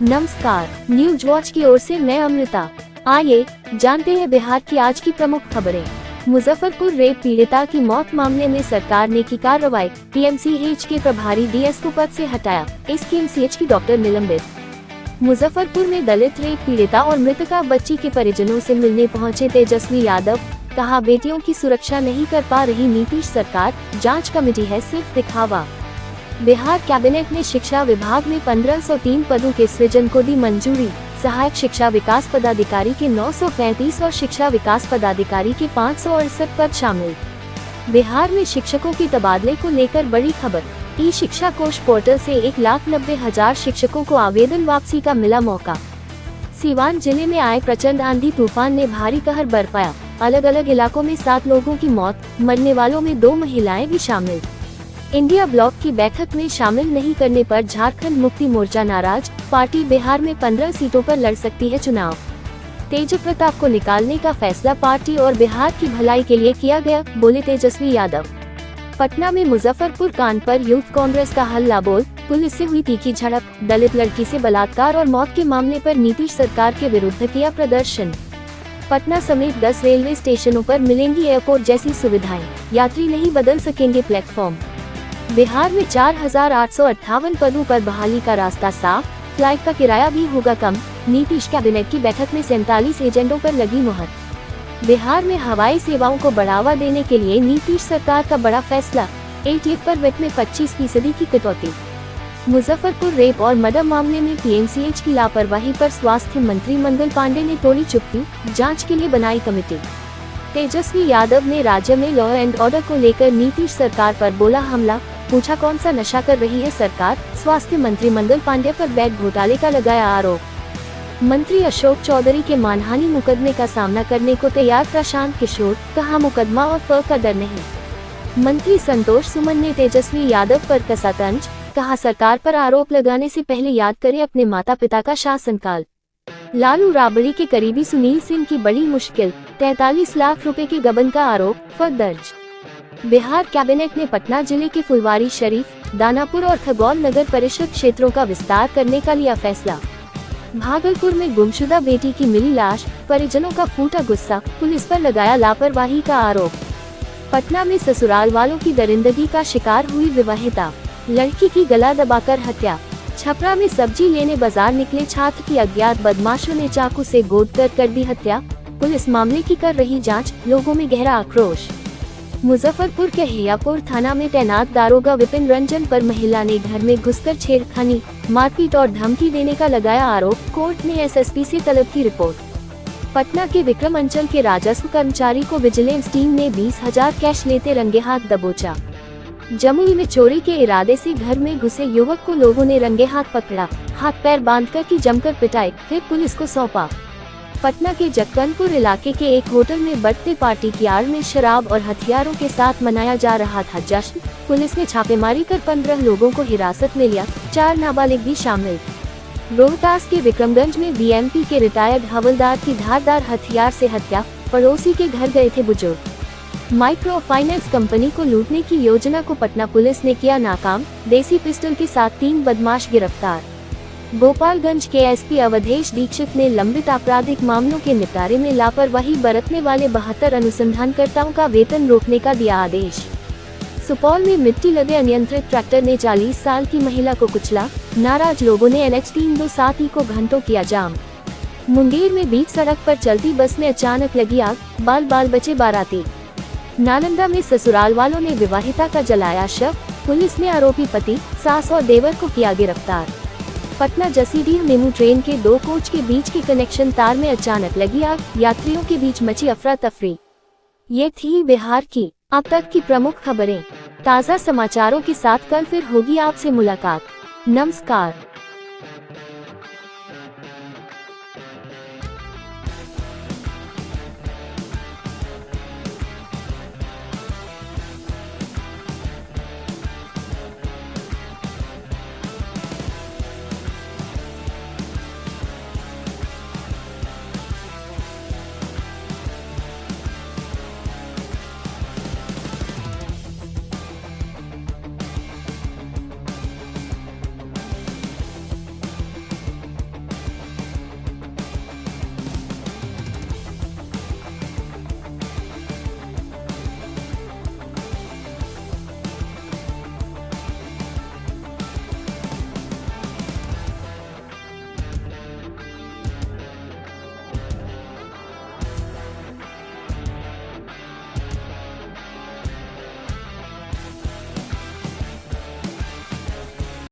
नमस्कार, news watch की ओर से मैं अमृता। आइए जानते हैं बिहार की आज की प्रमुख खबरें। मुजफ्फरपुर रेप पीड़िता की मौत मामले में सरकार ने की कार्रवाई। पीएमसीएच के प्रभारी डीएस को पद से हटाया। एसकेएमसीएच की डॉक्टर निलंबित। मुजफ्फरपुर में दलित रेप पीड़िता और मृतका बच्ची के परिजनों से मिलने पहुंचे तेजस्वी यादव। कहा, बेटियों की सुरक्षा नहीं कर पा रही नीतीश सरकार, जांच कमेटी है सिर्फ दिखावा। बिहार कैबिनेट ने शिक्षा विभाग में 1503 पदों के सृजन को दी मंजूरी। सहायक शिक्षा विकास पदाधिकारी के 935 और शिक्षा विकास पदाधिकारी के 568 पद शामिल। बिहार में शिक्षकों के तबादले को लेकर बड़ी खबर। ई शिक्षा कोष पोर्टल से 1,90,000 शिक्षकों को आवेदन वापसी का मिला मौका। सीवान जिले में आए प्रचंड आंधी तूफान ने भारी कहर बरपाया। अलग अलग इलाकों में 7 लोगों की मौत, मरने वालों में 2 महिलाएं भी शामिल। इंडिया ब्लॉक की बैठक में शामिल नहीं करने पर झारखंड मुक्ति मोर्चा नाराज। पार्टी बिहार में 15 सीटों पर लड़ सकती है चुनाव। तेज प्रताप को निकालने का फैसला पार्टी और बिहार की भलाई के लिए किया गया, बोले तेजस्वी यादव। पटना में मुजफ्फरपुर कांड पर यूथ कांग्रेस का हल्ला बोल। पुलिस से हुई तीखी झड़प। दलित लड़की से बलात्कार और मौत के मामले पर नीतीश सरकार के विरुद्ध किया प्रदर्शन। पटना समेत 10 रेलवे स्टेशनों पर मिलेंगी एयरपोर्ट जैसी सुविधाएं। यात्री नहीं बदल सकेंगे प्लेटफॉर्म। बिहार में 4,858 पदों पर बहाली का रास्ता साफ। फ्लाइट का किराया भी होगा कम। नीतीश कैबिनेट की बैठक में 47 एजेंडों पर लगी मुहर। बिहार में हवाई सेवाओं को बढ़ावा देने के लिए नीतीश सरकार का बड़ा फैसला। एटीएफ पर वेट में 25% की कटौती। मुजफ्फरपुर रेप और मर्डर मामले में पीएमसीएच की लापरवाही पर स्वास्थ्य मंत्री मंगल पांडे ने तोड़ी चुप्पी। जांच के लिए बनाई कमेटी। तेजस्वी यादव ने राज्य में लॉ एंड ऑर्डर को लेकर नीतीश सरकार पर बोला हमला। पूछा, कौन सा नशा कर रही है सरकार। स्वास्थ्य मंत्री मंगल पांडे पर बेड घोटाले का लगाया आरोप। मंत्री अशोक चौधरी के मानहानि मुकदमे का सामना करने को तैयार प्रशांत किशोर। कहा, मुकदमा और फर का डर नहीं। मंत्री संतोष सुमन ने तेजस्वी यादव पर कसा तंज। कहा, सरकार पर आरोप लगाने से पहले याद करें अपने माता पिता का शासनकाल। लालू राबड़ी के करीबी सुनील सिंह की बड़ी मुश्किल। 43 लाख रुपए के गबन का आरोप, फर दर्ज। बिहार कैबिनेट ने पटना जिले के फुलवारी शरीफ, दानापुर और खगौल नगर परिषद क्षेत्रों का विस्तार करने का लिया फैसला। भागलपुर में गुमशुदा बेटी की मिली लाश, परिजनों का फूटा गुस्सा। पुलिस पर लगाया लापरवाही का आरोप। पटना में ससुराल वालों की दरिंदगी का शिकार हुई विवाहिता। लड़की की गला दबाकर हत्या। छपरा में सब्जी लेने बाजार निकले छात्र की अज्ञात बदमाशों ने चाकू से गोद कर दी हत्या। पुलिस मामले की कर रही जांच, लोगों में गहरा आक्रोश। मुजफ्फरपुर के हियापुर थाना में तैनात दारोगा विपिन रंजन पर महिला ने घर में घुसकर छेड़खानी, मारपीट और धमकी देने का लगाया आरोप। कोर्ट ने एसएसपी से तलब की रिपोर्ट। पटना के विक्रम अंचल के राजस्व कर्मचारी को विजिलेंस टीम ने 20,000 कैश लेते रंगे हाथ दबोचा। जमुई में चोरी के इरादे से घर में घुसे युवक को लोगों ने रंगे हाथ पकड़ा। हाथ पैर बांधकर की जमकर पिटाई, फिर पुलिस को सौंपा। पटना के जक्कनपुर इलाके के एक होटल में बर्थडे पार्टी की आड़ में शराब और हथियारों के साथ मनाया जा रहा था जश्न। पुलिस ने छापेमारी कर 15 लोगों को हिरासत में लिया, 4 नाबालिग भी शामिल। रोहतास के विक्रमगंज में बीएमपी के रिटायर्ड हवलदार की धारदार हथियार से हत्या। पड़ोसी के घर गए थे बुजुर्ग। माइक्रो फाइनेंस कंपनी को लूटने की योजना को पटना पुलिस ने किया नाकाम। देसी पिस्टल के साथ 3 बदमाश गिरफ्तार। गोपालगंज के एसपी अवधेश दीक्षित ने लंबित आपराधिक मामलों के निपटारे में लापरवाही बरतने वाले 72 अनुसंधानकर्ताओं का वेतन रोकने का दिया आदेश। सुपौल में मिट्टी लदे अनियंत्रित ट्रैक्टर ने 40 साल की महिला को कुचला। नाराज लोगों ने NH 327 को घंटों किया जाम। मुंगेर में बीच सड़क पर चलती बस में अचानक लगी आग, बाल बाल बचे बाराती। नालंदा में ससुराल वालों ने विवाहिता का जलाया शव। पुलिस ने आरोपी पति, सास और देवर को किया गिरफ्तार। पटना जसीडीह मेमू ट्रेन के 2 कोच के बीच के कनेक्शन तार में अचानक लगी आग। यात्रियों के बीच मची अफरा तफरी। ये थी बिहार की अब तक की प्रमुख खबरें। ताज़ा समाचारों के साथ कल फिर होगी आपसे मुलाकात। नमस्कार।